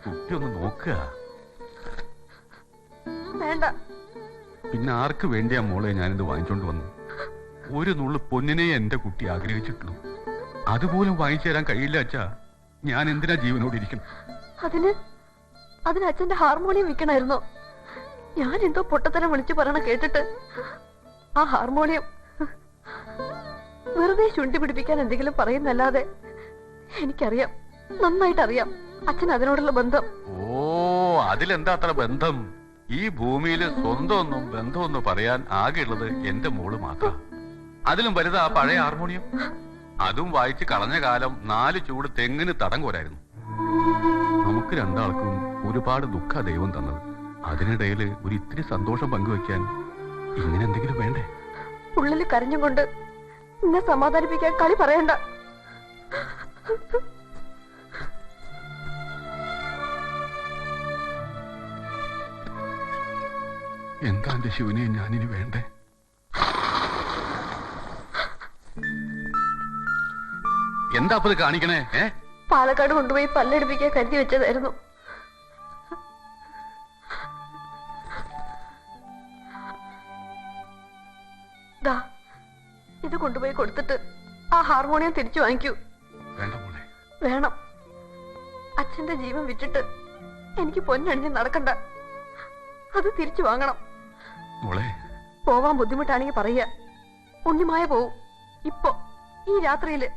കുട്ടി ഒന്ന് നോക്കുക. വേണ്ട. പിന്നെ ആർക്ക് വേണ്ടിയാ മോളെ ഞാനിത് വാങ്ങിച്ചോണ്ട് വന്നു? ഒരു നുള്ളു പൊന്നിനെ എന്റെ കുട്ടി ആഗ്രഹിച്ചിട്ടുള്ളൂ. അതുപോലും വാങ്ങിച്ചു തരാൻ കഴിയില്ല അച്ഛാ. ഞാൻ എന്തിനാ ജീവനോട് ഇരിക്കണം? അതിന് അച്ഛന്റെ ഹാർമോണിയം വിൽക്കണമായിരുന്നോ? ഞാൻ എന്തോ പൊട്ടത്തരം വിളിച്ചു പറയണ കേട്ടിട്ട് ആ ഹാർമോണിയം വെറുതെ ചുണ്ടി പിടിപ്പിക്കാൻ എന്തെങ്കിലും പറയുന്നല്ലാതെ എനിക്കറിയാം, നന്നായിട്ടറിയാം അച്ഛൻ അതിനോടുള്ള ബന്ധം. ഓ, അതിലെന്താ അത്ര ബന്ധം? ഈ ഭൂമിയിൽ സ്വന്തമൊന്നും ബന്ധമൊന്നും പറയാൻ ആകെയുള്ളത് എന്റെ മോള് മാത്രം. അതിലും വലുതാ ആ പഴയ ഹാർമോണിയം. അതും വായിച്ച് കളഞ്ഞ കാലം 4 ചൂട് തെങ്ങിന് തടം കോരായിരുന്നു. നമുക്ക് രണ്ടാൾക്കും ഒരുപാട് ദുഃഖ ദൈവം തന്നത്. അതിനിടയിൽ ഒരു ഇത്തിരി സന്തോഷം പങ്കുവെക്കാൻ ഇങ്ങനെ എന്തെങ്കിലും വേണ്ടേ? ഉള്ളിൽ കരഞ്ഞും കൊണ്ട് എന്നെ സമാധാനിപ്പിക്കാൻ കളി പറയണ്ട. എന്താ എന്റെ ശിവനെ ഞാനിനി വേണ്ടേ? എന്താ അപ്പത് കാണിക്കണേ? പാലക്കാട് കൊണ്ടുപോയി പല്ലെടുപ്പിക്കാൻ കരുതി വെച്ചതായിരുന്നു. ഇത് കൊണ്ടുപോയി കൊടുത്തിട്ട് ആ ഹാർമോണിയം തിരിച്ചു വാങ്ങിക്കൂ. വേണം. അച്ഛന്റെ ജീവൻ വിറ്റിട്ട് എനിക്ക് പൊന്നണിഞ്ഞ് നടക്കണ്ട. അത് തിരിച്ചു വാങ്ങണം. പോവാൻ ബുദ്ധിമുട്ടാണെങ്കിൽ പറയുക. ഉണ്ണിമായ പോവും. ഇപ്പൊ ഈ രാത്രിയില്.